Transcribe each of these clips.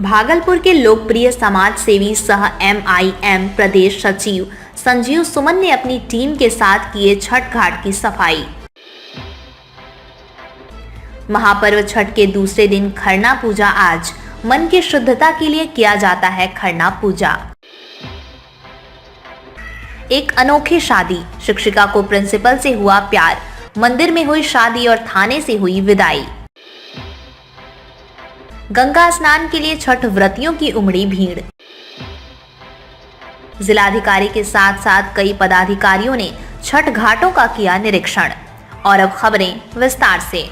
भागलपुर के लोकप्रिय समाज सेवी सह MIM प्रदेश सचिव संजीव सुमन ने अपनी टीम के साथ किए छठ घाट की सफाई। महापर्व छठ के दूसरे दिन खरना पूजा। आज मन की शुद्धता के लिए किया जाता है खरना पूजा। एक अनोखी शादी, शिक्षिका को प्रिंसिपल से हुआ प्यार, मंदिर में हुई शादी और थाने से हुई विदाई। गंगा स्नान के लिए छठ व्रतियों की उमड़ी भीड़। जिलाधिकारी के साथ साथ कई पदाधिकारियों ने छठ घाटों का किया निरीक्षण। और अब खबरें विस्तार से।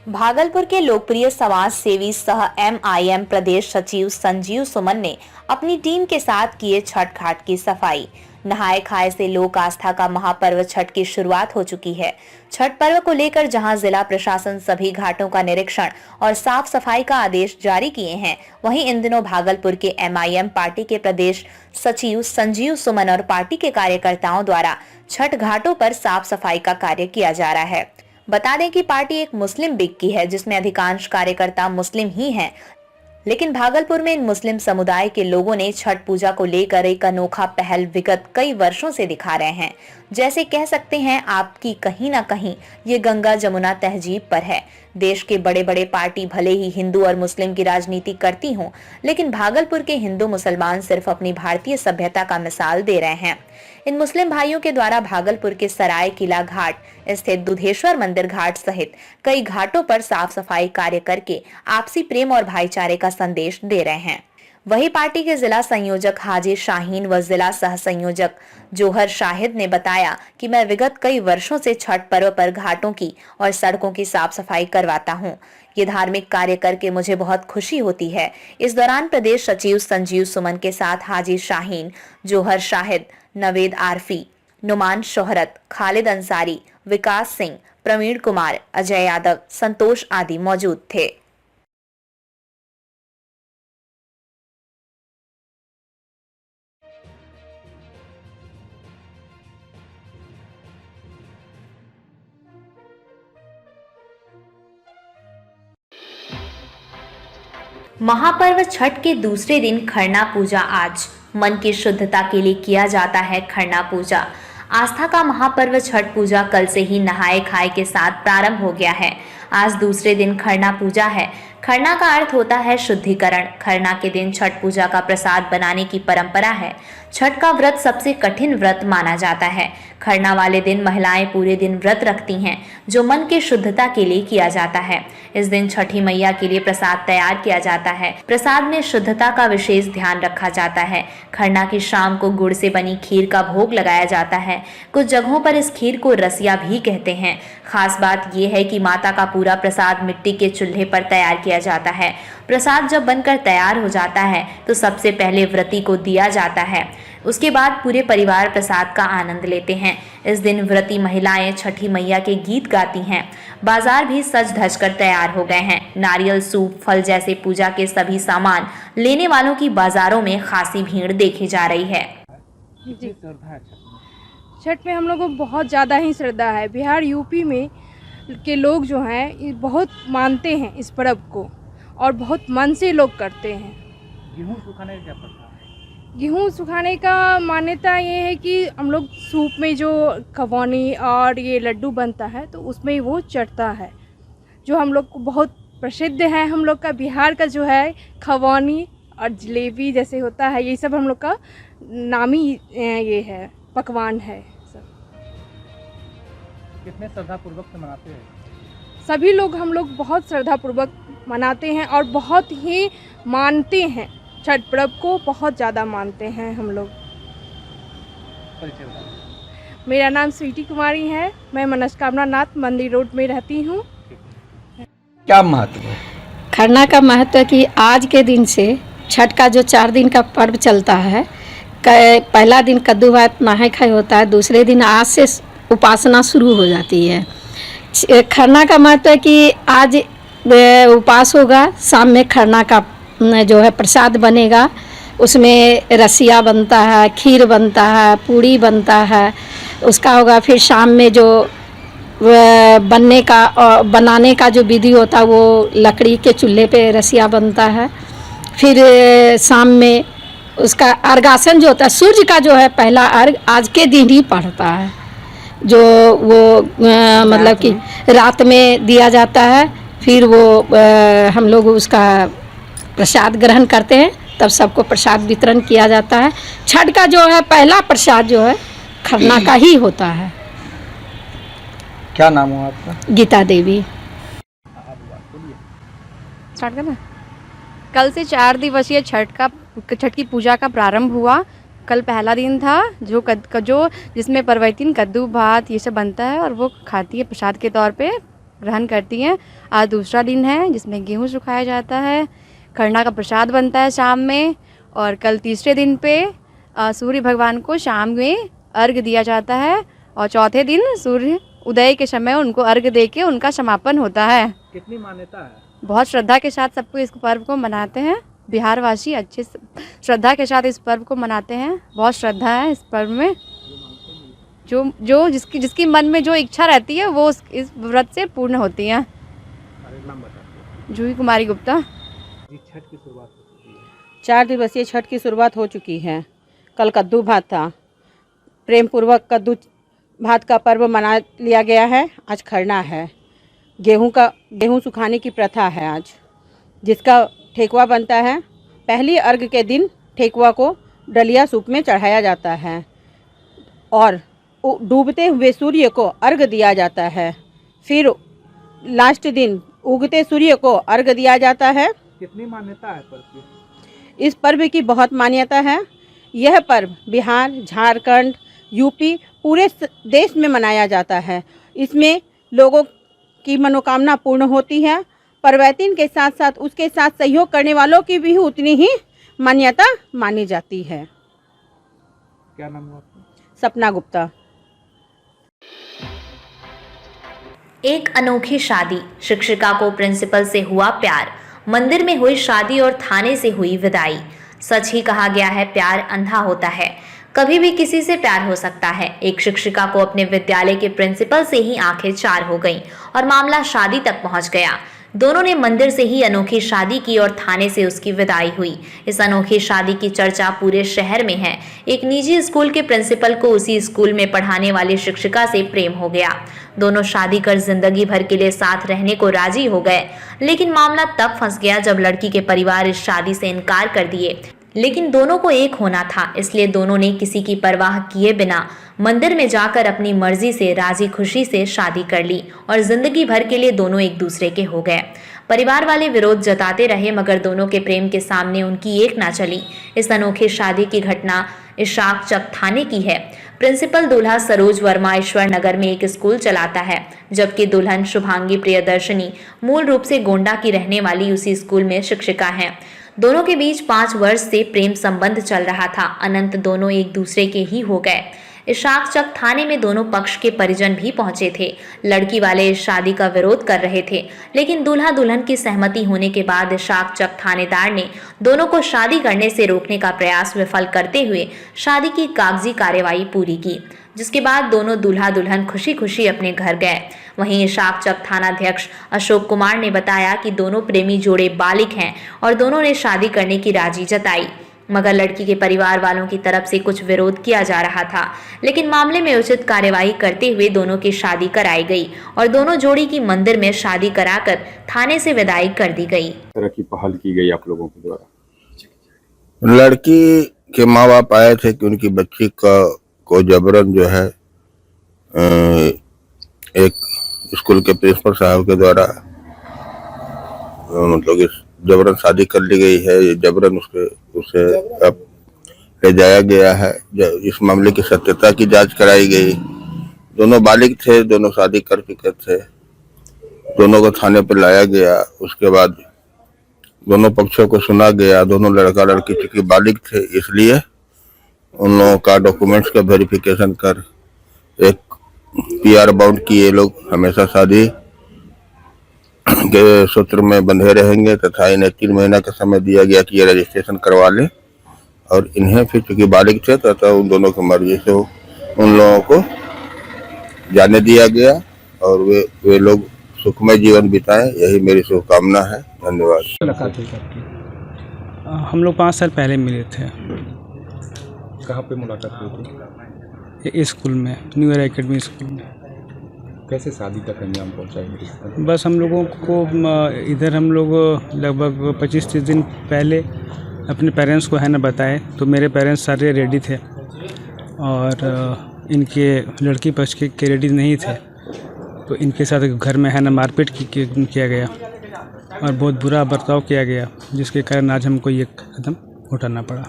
भागलपुर के लोकप्रिय समाज सेवी सह MIM प्रदेश सचिव संजीव सुमन ने अपनी टीम के साथ किए छठ घाट की सफाई। नहाए खाए से लोक आस्था का महापर्व छठ की शुरुआत हो चुकी है। छठ पर्व को लेकर जहां जिला प्रशासन सभी घाटों का निरीक्षण और साफ सफाई का आदेश जारी किए हैं, वहीं इन दिनों भागलपुर के MIM पार्टी के प्रदेश सचिव संजीव सुमन और पार्टी के कार्यकर्ताओं द्वारा छठ घाटों पर साफ सफाई का कार्य किया जा रहा है। बता दें कि पार्टी एक मुस्लिम लीग की है जिसमें अधिकांश कार्यकर्ता मुस्लिम ही हैं, लेकिन भागलपुर में इन मुस्लिम समुदाय के लोगों ने छठ पूजा को लेकर एक अनोखा पहल विगत कई वर्षों से दिखा रहे हैं। जैसे कह सकते हैं आपकी कहीं ना कहीं ये गंगा जमुना तहजीब पर है। देश के बड़े बड़े पार्टी भले ही हिंदू और मुस्लिम की राजनीति करती हों, लेकिन भागलपुर के हिंदू मुसलमान सिर्फ अपनी भारतीय सभ्यता का मिसाल दे रहे हैं। इन मुस्लिम भाइयों के द्वारा भागलपुर के सराय किला घाट स्थित दुधेश्वर मंदिर घाट सहित कई घाटों पर साफ सफाई कार्य करके आपसी प्रेम और भाईचारे का संदेश दे रहे हैं। वही पार्टी के जिला संयोजक हाजी शाहीन व जिला सह संयोजक जोहर शाहिद ने बताया कि मैं विगत कई वर्षों से छठ पर्व पर घाटों की और सड़कों की साफ सफाई करवाता हूं। ये धार्मिक कार्य करके मुझे बहुत खुशी होती है। इस दौरान प्रदेश सचिव संजीव सुमन के साथ हाजी शाहीन, जोहर शाहिद, नवेद आरफी, नुमान शोहरत, खालिद अंसारी, विकास सिंह, प्रवीण कुमार, अजय यादव, संतोष आदि मौजूद थे। महापर्व छठ के दूसरे दिन खरना पूजा। आज मन की शुद्धता के लिए किया जाता है खरना पूजा। आस्था का महापर्व छठ पूजा कल से ही नहाए खाए के साथ प्रारंभ हो गया है। आज दूसरे दिन खरना पूजा है। खरना का अर्थ होता है शुद्धिकरण। खरना के दिन छठ पूजा का प्रसाद बनाने की परंपरा है। छठ का व्रत सबसे कठिन व्रत माना जाता है। खरना वाले दिन महिलाएं पूरे दिन व्रत रखती हैं, जो मन की शुद्धता के लिए किया जाता है। इस दिन छठी मैया के लिए प्रसाद तैयार किया जाता है। प्रसाद में शुद्धता का विशेष ध्यान रखा जाता है। खरना की शाम को गुड़ से बनी खीर का भोग लगाया जाता है। कुछ जगहों पर इस खीर को रसिया भी कहते हैं। खास बात यह है कि माता का पूरा प्रसाद मिट्टी के चूल्हे पर तैयार किया जाता है। प्रसाद जब बनकर तैयार हो जाता है तो सबसे पहले व्रती को दिया जाता है। उसके बाद पूरे परिवार प्रसाद का आनंद लेते हैं। इस दिन व्रती महिलाएं छठी मैया के गीत गाती हैं। बाजार भी सज धज कर तैयार हो गए हैं। नारियल, सूप, फल जैसे पूजा के सभी सामान लेने वालों की बाजारों में खासी भीड़ देखी जा रही है। जी, छठ में हम लोगों को बहुत ज़्यादा ही श्रद्धा है। बिहार यूपी में के लोग जो हैं बहुत मानते हैं इस पर्व को और बहुत मन से लोग करते हैं। गेहूँ सुखाने का क्या पड़ता है? गेहूँ सुखाने का मान्यता ये है कि हम लोग सूप में जो खवौनी और ये लड्डू बनता है तो उसमें वो चढ़ता है, जो हम लोग को बहुत प्रसिद्ध है। हम लोग का बिहार का जो है खवौनी और जलेबी जैसे होता है, ये सब हम लोग का नामी ये है, पकवान है सब। कितने श्रद्धापूर्वक से मनाते हैं? सभी लोग हम लोग बहुत श्रद्धापूर्वक मनाते हैं और बहुत ही मानते हैं। छठ पर्व को बहुत ज़्यादा मानते हैं हम लोग। परिचय बताएं। मेरा नाम स्वीटी कुमारी है। मैं मनस्कामना नाथ मंदिर रोड में रहती हूँ। क्या महत्व है? खरना का महत्व है कि आज के दिन से छठ का जो 4 दिन का पर्व चलता है, पहला दिन कद्दू भात नहाए खाए होता है, दूसरे दिन आज से उपासना शुरू हो जाती है। खरना का महत्व है कि आज उपास होगा, शाम में खरना का जो है प्रसाद बनेगा, उसमें रसिया बनता है, खीर बनता है, पूड़ी बनता है, उसका होगा। फिर शाम में जो बनाने का जो विधि होता है वो लकड़ी के चूल्हे पे रसिया बनता है। फिर शाम में उसका अर्घासन जो होता है, सूर्य का जो है पहला अर्घ आज के दिन ही पड़ता है, जो वो मतलब कि रात में दिया जाता है। फिर वो हम लोग उसका प्रसाद ग्रहण करते हैं, तब सबको प्रसाद वितरण किया जाता है। छठ का जो है पहला प्रसाद जो है खरना का ही होता है। क्या नाम हुआ आपका? गीता देवी। स्टार्ट करना। कल से 4 दिवसीय छठ की पूजा का प्रारंभ हुआ। कल पहला दिन था जो जिसमें परवैतीन कद्दू भात ये सब बनता है और वो खाती है, प्रसाद के तौर पे ग्रहण करती हैं। आज दूसरा दिन है जिसमें गेहूँ सुखाया जाता है, खरना का प्रसाद बनता है शाम में। और कल तीसरे दिन पे सूर्य भगवान को शाम में अर्घ दिया जाता है और चौथे दिन सूर्य उदय के समय उनको अर्घ दे के उनका समापन होता है। कितनी मान्यता है? बहुत श्रद्धा के साथ सबको इस पर्व को मनाते हैं। बिहारवासी अच्छे श्रद्धा के साथ इस पर्व को मनाते हैं। बहुत श्रद्धा है इस पर्व में। जो जिसकी मन में जो इच्छा रहती है वो इस व्रत से पूर्ण होती है। नाम बताइए। जूही कुमारी गुप्ता। जी, छठ की शुरुआत हो चुकी है। 4 दिवसीय छठ की शुरुआत हो चुकी है। कल कद्दू भात था, प्रेम पूर्वक कद्दू भात का पर्व मना लिया गया है। आज खरना है। गेहूं सुखाने की प्रथा है आज, जिसका ठेकुआ बनता है। पहली अर्घ के दिन ठेकुआ को डलिया सूप में चढ़ाया जाता है और डूबते हुए सूर्य को अर्घ दिया जाता है। फिर लास्ट दिन उगते सूर्य को अर्घ दिया जाता है। कितनी मान्यता है पर्व की? इस पर्व की बहुत मान्यता है। यह पर्व बिहार, झारखंड, यूपी पूरे देश में मनाया जाता है। इसमें लोगों की मनोकामना पूर्ण होती है। परवैतीन के साथ साथ उसके साथ सहयोग करने वालों की भी उतनी ही मान्यता मानी जाती है। क्या नाम हुआ आपका? सपना गुप्ता। एक अनोखी शादी, शिक्षिका को प्रिंसिपल से हुआ प्यार, मंदिर में हुई शादी और थाने से हुई विदाई। सच ही कहा गया है, प्यार अंधा होता है। कभी भी किसी से प्यार हो सकता है। एक शिक्षिका को अपने विद्यालय के प्रिंसिपल से ही आंखें चार हो गईं और मामला शादी तक पहुंच गया। दोनों ने मंदिर से ही अनोखी शादी की और थाने से उसकी विदाई हुई। इस अनोखी शादी की चर्चा पूरे शहर में है। एक निजी स्कूल के प्रिंसिपल को उसी स्कूल में पढ़ाने वाली शिक्षिका से प्रेम हो गया। दोनों शादी कर जिंदगी भर के लिए साथ रहने को राजी हो गए। लेकिन मामला तब फंस गया जब लड़की के परिवार इस शादी से इनकार कर दिए। लेकिन दोनों को एक होना था, इसलिए दोनों ने किसी की परवाह किए बिना मंदिर में जाकर अपनी मर्जी से राजी खुशी से शादी कर ली और जिंदगी भर के लिए दोनों एक दूसरे के हो गए। परिवार वाले विरोध जताते रहे, मगर दोनों के प्रेम के सामने उनकी एक ना चली। इस अनोखी शादी की घटना इशाक चक थाने की है। प्रिंसिपल दूल्हा सरोज वर्मा ईश्वर नगर में एक स्कूल चलाता है, जबकि दुल्हन शुभांगी प्रियदर्शनी मूल रूप से गोंडा की रहने वाली उसी स्कूल में शिक्षिका हैं। दोनों के बीच 5 वर्ष से प्रेम संबंध चल रहा था। अनंत दोनों एक दूसरे के ही हो गए। इशाक चक थाने में दोनों पक्ष के परिजन भी पहुंचे थे। लड़की वाले इस शादी का विरोध कर रहे थे, लेकिन दूल्हा दुल्हन की सहमति होने के बाद इशाक चक थानेदार ने दोनों को शादी करने से रोकने का प्रयास विफल करते हुए शादी की कागजी कार्यवाही पूरी की, जिसके बाद दोनों दूल्हा दुल्हन खुशी खुशी अपने घर गए। वहीं इशाक चक थानाध्यक्ष अशोक कुमार ने बताया कि दोनों प्रेमी जोड़े बालिग हैं और दोनों ने शादी करने की राजी जताई, मगर लड़की के परिवार वालों की तरफ से कुछ विरोध किया जा रहा था। लेकिन मामले में उचित कार्यवाही करते हुए दोनों की शादी कराई गई और दोनों जोड़ी की मंदिर में शादी कराकर थाने से विदाई कर दी गई। तरह की पहल की गई आप लोगों के द्वारा? लड़की के माँ बाप आए थे कि उनकी बच्ची को जबरन जो है एक स्कूल के प्रिंसिपल साहब के द्वारा मतलब जबरन शादी कर ली गई है। जबरन उसे अब ले जाया गया है। इस मामले की सत्यता की जांच कराई गई। दोनों बालिग थे, दोनों शादी कर चुके थे। दोनों को थाने पर लाया गया। उसके बाद दोनों पक्षों को सुना गया। दोनों लड़का लड़की चूंकि बालिग थे, इसलिए उन लोगों का डॉक्यूमेंट्स का वेरिफिकेशन कर एक PR बाउंड किए। लोग हमेशा शादी के सूत्र में बंधे रहेंगे तथा इन्हें 3 महीना का समय दिया गया कि ये रजिस्ट्रेशन करवा ले। और इन्हें फिर चूंकि बालिग थे तथा उन दोनों की मर्जी से उन लोगों को जाने दिया गया। और वे लोग सुखमय जीवन बिताएं, यही मेरी शुभकामना है। धन्यवाद। मुलाकात हुई आपकी? हम लोग 5 साल पहले मिले थे कहाँ पे मुलाकात हुई थी? ये स्कूल में, न्यू ईयर एकेडमी स्कूल में। कैसे शादी तक अंजाम पहुँचाई? बस हम लोगों को इधर हम लोग लगभग 25-30 दिन पहले अपने पेरेंट्स को है ना बताए, तो मेरे पेरेंट्स सारे रेडी थे और इनके लड़की पक्ष के रेडी नहीं थे, तो इनके साथ घर में है ना मारपीट किया गया और बहुत बुरा बर्ताव किया गया, जिसके कारण आज हमको ये कदम उठाना पड़ा।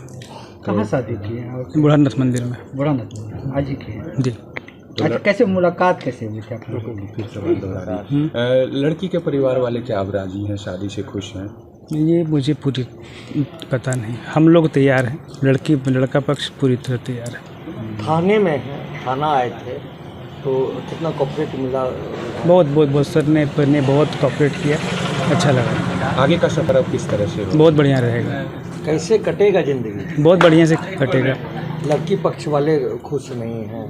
कहाँ शादी की है? बुढ़ानाथ मंदिर में। बुढ़ानाथ में आज ही की है? जी। अच्छा, कैसे मुलाकात कैसे हुई थी आप लोगों की? फिर सवाल दोहरा रही है। लड़की के परिवार वाले क्या अब राजी हैं, शादी से खुश हैं? ये मुझे पूरी पता नहीं। हम लोग तैयार हैं, लड़का पक्ष पूरी तरह तैयार है। थाने में है, थाना आए थे तो कितना कोऑपरेट मिला? बहुत सर ने बहुत कोऑपरेट किया, अच्छा लगा। आगे का सफर अब किस तरह से होगा? बहुत बढ़िया रहेगा। कैसे कटेगा जिंदगी? बहुत बढ़िया से कटेगा। लड़की पक्ष वाले खुश नहीं हैं?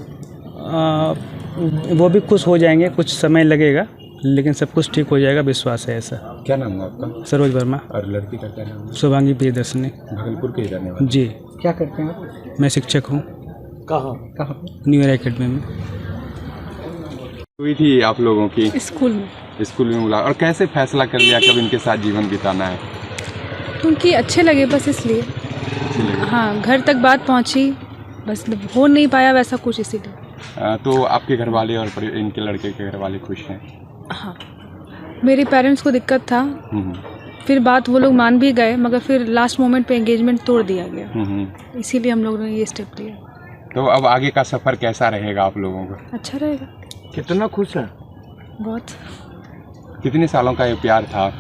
वो भी खुश हो जाएंगे, कुछ समय लगेगा लेकिन सब कुछ ठीक हो जाएगा, विश्वास है ऐसा। क्या नाम है आपका? सरोज वर्मा। और लड़की का क्या नाम है? शुभांगी प्रियदर्शनी। भागलपुर के ही रहने वाले? जी। क्या करते हैं आप? मैं शिक्षक हूँ। कहाँ? न्यू ईयर एकेडमी में। हुई थी आप लोगों की स्कूल में, स्कूल में मुलाकात, और कैसे फैसला कर लिया कब इनके साथ जीवन बिताना है? क्योंकि अच्छे लगे बस इसलिए। अच्छी लगी। हाँ, घर तक बात पहुंची, बस हो नहीं पाया वैसा कुछ, इसीलिए। तो आपके घर वाले और इनके लड़के के घर वाले खुश हैं? हाँ, मेरे पेरेंट्स को दिक्कत था, हम्म, फिर बात वो लोग मान भी गए, मगर फिर लास्ट मोमेंट पे एंगेजमेंट तोड़ दिया गया, हम्म। इसीलिए हम लोगों ने ये स्टेप लिया। तो अब आगे का सफर कैसा रहेगा आप लोगों का? अच्छा रहेगा। कितना खुश है? बहुत। कितने सालों का ये प्यार था?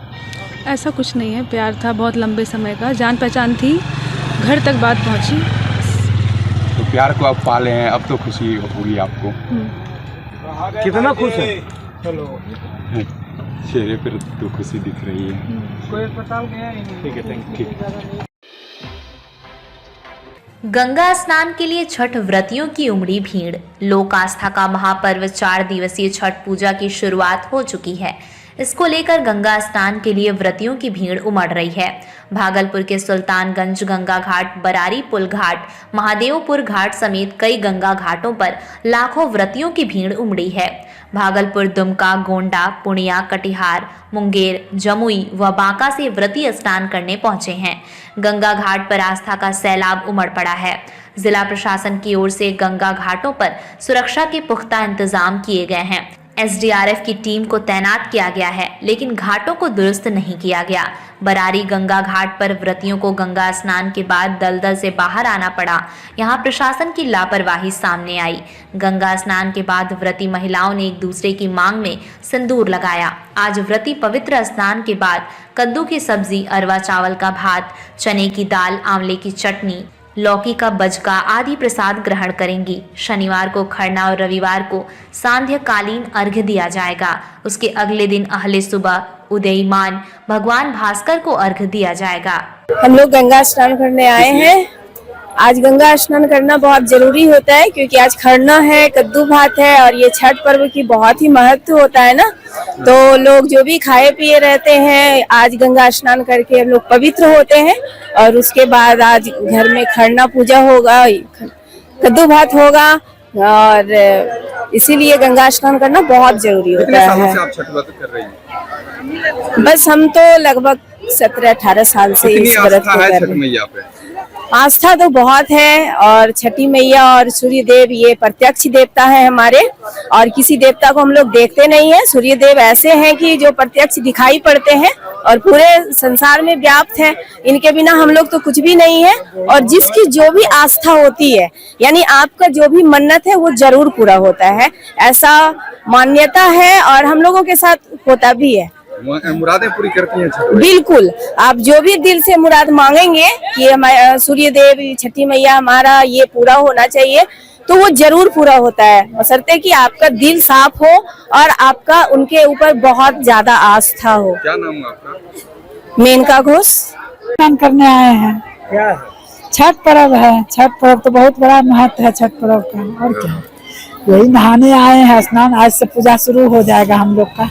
ऐसा कुछ नहीं है, प्यार था बहुत लंबे समय का, जान पहचान थी, घर तक बात पहुंची। तो प्यार को अब पाले हैं, अब तो खुशी होगी आपको। कितना खुश है? चेहरे पर तो खुशी दिख रही है। कोई अस्पताल गया ही नहीं? ठीक है, थैंक यू। गंगा स्नान के लिए छठ व्रतियों की उमड़ी भीड़। लोक आस्था का महापर्व 4 दिवसीय छठ पूजा की शुरुआत हो चुकी है। इसको लेकर गंगा स्नान के लिए व्रतियों की भीड़ उमड़ रही है। भागलपुर के सुल्तानगंज गंगा घाट, बरारी पुल घाट, महादेवपुर घाट समेत कई गंगा घाटों पर लाखों व्रतियों की भीड़ उमड़ी है। भागलपुर, दुमका, गोंडा, पूर्णिया, कटिहार, मुंगेर, जमुई व बांका से व्रती स्नान करने पहुंचे हैं। गंगा घाट पर आस्था का सैलाब उमड़ पड़ा है। जिला प्रशासन की ओर से गंगा घाटों पर सुरक्षा के पुख्ता इंतजाम किए गए हैं। एसडीआरएफ की टीम को तैनात किया गया है, लेकिन घाटों को दुरुस्त नहीं किया गया। बरारी गंगा घाट पर व्रतियों को गंगा स्नान के बाद दलदल से बाहर आना पड़ा। यहां प्रशासन की लापरवाही सामने आई। गंगा स्नान के बाद व्रती महिलाओं ने एक दूसरे की मांग में सिंदूर लगाया। आज व्रती पवित्र स्नान के बाद कद्दू की सब्जी, अरवा चावल का भात, चने की दाल, आंवले की चटनी, लौकी का बजका आदि प्रसाद ग्रहण करेंगी। शनिवार को खरना और रविवार को सांध्यकालीन अर्घ्य दिया जाएगा। उसके अगले दिन अहले सुबह उदयीमान भगवान भास्कर को अर्घ्य दिया जाएगा। हम लोग गंगा स्नान करने आए हैं। आज गंगा स्नान करना बहुत जरूरी होता है, क्योंकि आज खरना है, कद्दू भात है और ये छठ पर्व की बहुत ही महत्व होता है ना। तो लोग जो भी खाए पिए रहते हैं, आज गंगा स्नान करके हम लोग पवित्र होते हैं और उसके बाद आज घर में खरना पूजा होगा, कद्दू भात होगा और इसीलिए गंगा स्नान करना बहुत जरूरी होता है। सालों से आप छठ व्रत कर रही हैं? बस हम तो लगभग 17-18 साल से इस व्रत को कर रहे हैं। मैया पे आस्था तो बहुत है और छठी मैया और सूर्य देव ये प्रत्यक्ष देवता है हमारे, और किसी देवता को हम लोग देखते नहीं है। सूर्य देव ऐसे हैं कि जो प्रत्यक्ष दिखाई पड़ते हैं और पूरे संसार में व्याप्त है। इनके बिना हम लोग तो कुछ भी नहीं है। और जिसकी जो भी आस्था होती है, यानी आपका जो भी मन्नत है वो जरूर पूरा होता है, ऐसा मान्यता है और हम लोगों के साथ होता भी है। मुरादें पूरी करती हैं छठ? बिल्कुल, आप जो भी दिल से मुराद मांगेंगे कि हमारे सूर्य देव, छठी मैया हमारा ये पूरा होना चाहिए, तो वो जरूर पूरा होता है, बशर्ते कि आपका दिल साफ हो और आपका उनके ऊपर बहुत ज्यादा आस्था हो। क्या नाम है आपका? मेनका घोष। स्नान करने आए हैं। क्या? छठ पर्व है। छठ पर्व तो बहुत बड़ा महत्व है छठ पर्व का। और क्या, यही नहाने आए हैं, स्नान आज से पूजा शुरू हो जाएगा हम लोग का।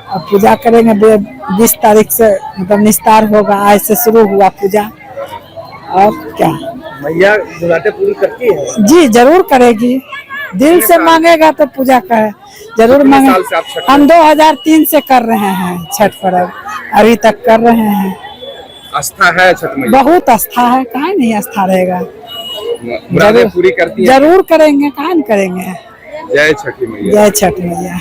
और पूजा करेंगे 20 तारीख से, मतलब निस्तार होगा। आज से शुरू हुआ पूजा। और क्या मैया मुरादें पूरी करती है? जी जरूर करेगी, दिल से मांगेगा तो पूजा करे जरूर मांगे। साल से आप छठ हम 2003 से कर रहे हैं छठ पर्व, अभी तक कर रहे हैं। आस्था है छठ मैया? बहुत आस्था है, कहाँ नहीं आस्था रहेगा। मुरादें पूरी करती है? जरूर करेंगे, कहाँ नहीं करेंगे। जय छठी मैया। जय छठ मैया।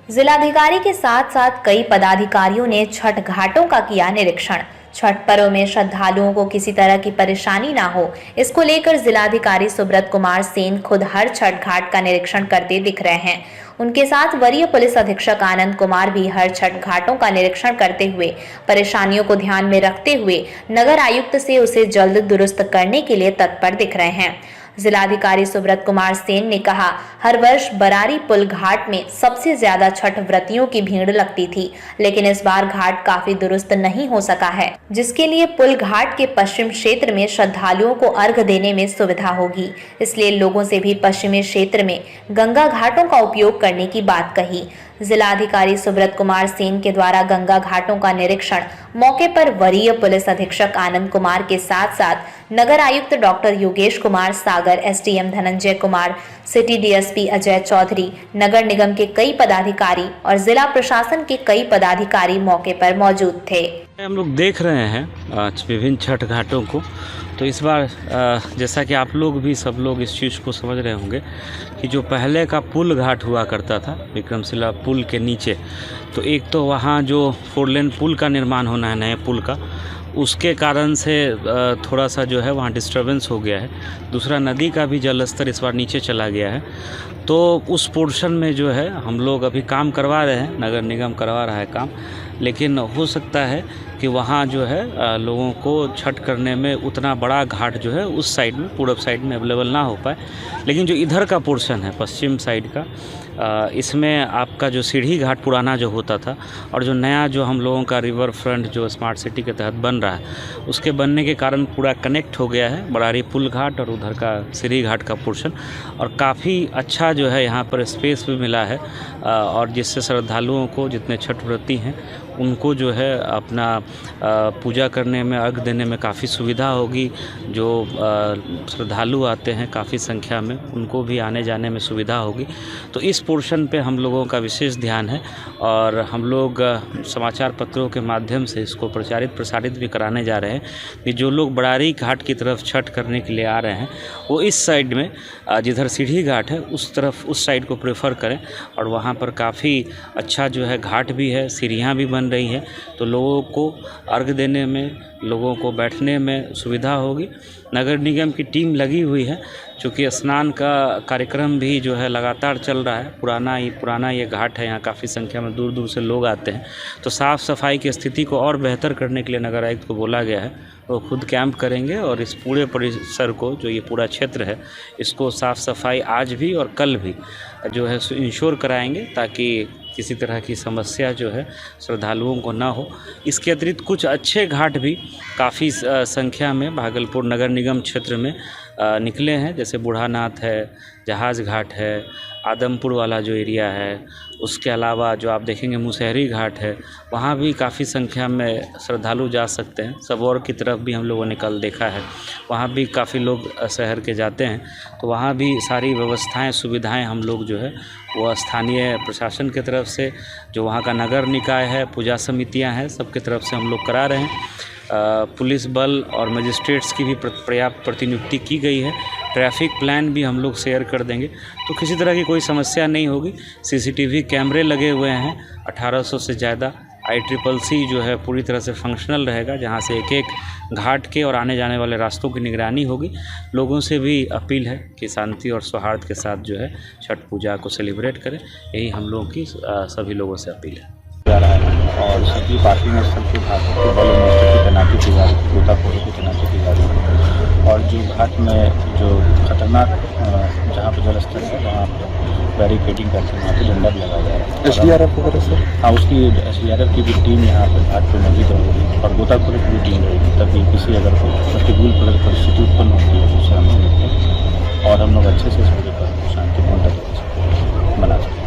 जिलाधिकारी के साथ साथ कई पदाधिकारियों ने छठ घाटों का किया निरीक्षण। छठ पर्व में श्रद्धालुओं को किसी तरह की परेशानी ना हो, इसको लेकर जिलाधिकारी सुब्रत कुमार सेन खुद हर छठ घाट का निरीक्षण करते दिख रहे हैं। उनके साथ वरीय पुलिस अधीक्षक आनंद कुमार भी हर छठ घाटों का निरीक्षण करते हुए परेशानियों को ध्यान में रखते हुए नगर आयुक्त से उसे जल्द दुरुस्त करने के लिए तत्पर दिख रहे हैं। जिलाधिकारी सुब्रत कुमार सेन ने कहा, हर वर्ष बरारी पुल घाट में सबसे ज्यादा छठ व्रतियों की भीड़ लगती थी, लेकिन इस बार घाट काफी दुरुस्त नहीं हो सका है, जिसके लिए पुल घाट के पश्चिम क्षेत्र में श्रद्धालुओं को अर्घ देने में सुविधा होगी। इसलिए लोगों से भी पश्चिमी क्षेत्र में गंगा घाटों का उपयोग करने की बात कही। जिलाधिकारी सुब्रत कुमार सेन के द्वारा गंगा घाटों का निरीक्षण मौके पर वरीय पुलिस अधीक्षक आनंद कुमार के साथ साथ नगर आयुक्त doctor Yogesh Kumar Sagar, SDM Dhananjay Kumar, city DSP Ajay Chaudhary, नगर निगम के कई पदाधिकारी और जिला प्रशासन के कई पदाधिकारी मौके पर मौजूद थे। हम लोग देख रहे हैं विभिन्न छठ घाटों को, तो इस बार जैसा कि आप लोग भी सब लोग इस चीज़ को समझ रहे होंगे कि जो पहले का पुल घाट हुआ करता था विक्रमशिला पुल के नीचे, तो एक तो वहाँ जो 4 लेन पुल का निर्माण होना है नए पुल का, उसके कारण से थोड़ा सा जो है वहाँ डिस्टर्बेंस हो गया है। दूसरा नदी का भी जल स्तर इस बार नीचे चला गया है, तो उस पोर्शन में जो है हम लोग अभी काम करवा रहे हैं, नगर निगम करवा रहा है काम, लेकिन हो सकता है कि वहाँ जो है लोगों को छठ करने में उतना बड़ा घाट जो है उस साइड में, पूरब साइड में अवेलेबल ना हो पाए। लेकिन जो इधर का पोर्शन है पश्चिम साइड का, इसमें आपका जो सीढ़ी घाट पुराना जो होता था और जो नया जो हम लोगों का रिवर फ्रंट जो स्मार्ट सिटी के तहत बन रहा है, उसके बनने के कारण पूरा कनेक्ट हो गया है बरारी पुल घाट और उधर का सीढ़ी घाट का पोर्शन, और काफ़ी अच्छा जो है यहाँ पर स्पेस भी मिला है, और जिससे श्रद्धालुओं को, जितने छठ व्रती हैं उनको जो है अपना पूजा करने में, अर्घ देने में काफ़ी सुविधा होगी। जो श्रद्धालु आते हैं काफ़ी संख्या में, उनको भी आने जाने में सुविधा होगी। तो इस पोर्शन पे हम लोगों का विशेष ध्यान है और हम लोग समाचार पत्रों के माध्यम से इसको प्रचारित प्रसारित भी कराने जा रहे हैं कि जो लोग बरारी घाट की तरफ छठ करने के लिए आ रहे हैं वो इस साइड में, जिधर सीढ़ी घाट है उस तरफ, उस साइड को प्रेफर करें। और वहाँ पर काफ़ी अच्छा जो है घाट भी है, सीढ़ियाँ भी बन रही हैं, तो लोगों को अर्घ देने में, लोगों को बैठने में सुविधा होगी। नगर निगम की टीम लगी हुई है, चूँकि स्नान का कार्यक्रम भी जो है लगातार चल रहा है। पुराना ये घाट है, यहाँ काफ़ी संख्या में दूर दूर से लोग आते हैं, तो साफ़ सफाई की स्थिति को और बेहतर करने के लिए नगर आयुक्त को बोला गया है, वो खुद कैंप करेंगे और इस पूरे परिसर को, जो ये पूरा क्षेत्र है, इसको साफ़ सफाई आज भी और कल भी जो है इंश्योर कराएंगे, ताकि किसी तरह की समस्या जो है श्रद्धालुओं को ना हो। इसके अतिरिक्त कुछ अच्छे घाट भी काफ़ी संख्या में भागलपुर नगर निगम क्षेत्र में निकले हैं, जैसे बूढ़ानाथ है, जहाज़ घाट है, आदमपुर वाला जो एरिया है, उसके अलावा जो आप देखेंगे मुसहरी घाट है, वहाँ भी काफ़ी संख्या में श्रद्धालु जा सकते हैं। सबौर की तरफ भी हम लोगों ने कल देखा है, वहाँ भी काफ़ी लोग शहर के जाते हैं, तो वहाँ भी सारी व्यवस्थाएं, सुविधाएं हम लोग जो है वो स्थानीय प्रशासन की तरफ से, जो वहाँ का नगर निकाय है, पूजा समितियाँ हैं, सबकी तरफ से हम लोग करा रहे हैं। पुलिस बल और मजिस्ट्रेट्स की भी पर्याप्त प्रतिनियुक्ति की गई है। ट्रैफिक प्लान भी हम लोग शेयर कर देंगे, तो किसी तरह की कोई समस्या नहीं होगी। सीसीटीवी कैमरे लगे हुए हैं 1800 से ज़्यादा। ICCC जो है पूरी तरह से फंक्शनल रहेगा, जहां से एक एक घाट के और आने जाने वाले रास्तों की निगरानी होगी। लोगों से भी अपील है कि शांति और सौहार्द के साथ जो है छठ पूजा को सेलिब्रेट करें, यही हम लोगों की सभी लोगों से अपील है। और सभी पार्किंग स्थल के घाटों के बल की तैनाती की जा रही है, गोताखोरों की तैनाती की जा रही है, और जो घाट में जो खतरनाक जहाँ पर जल स्तर है वहाँ पर बैरिकेडिंग करके वहाँ पर झंडा भी लगाया जा रहा है। SDRF वगैरह सर? हाँ, उसकी SDRF की भी टीम यहाँ पर घाट पर मौजूद रहेगी और गोताखोरों की भी टीम रहेगी, ताकि किसी अगर प्रतिकूल परिस्थिति उत्पन्न होती है तो उससे हम लोग और हम लोग अच्छे से इस पूरे पर्व को शांतिपूर्ण तरीके से मना सकें।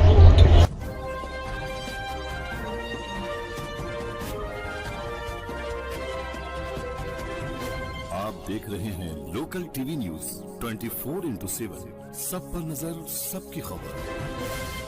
आप देख रहे हैं लोकल टीवी न्यूज 24/7, सब पर नजर, सबकी खबर।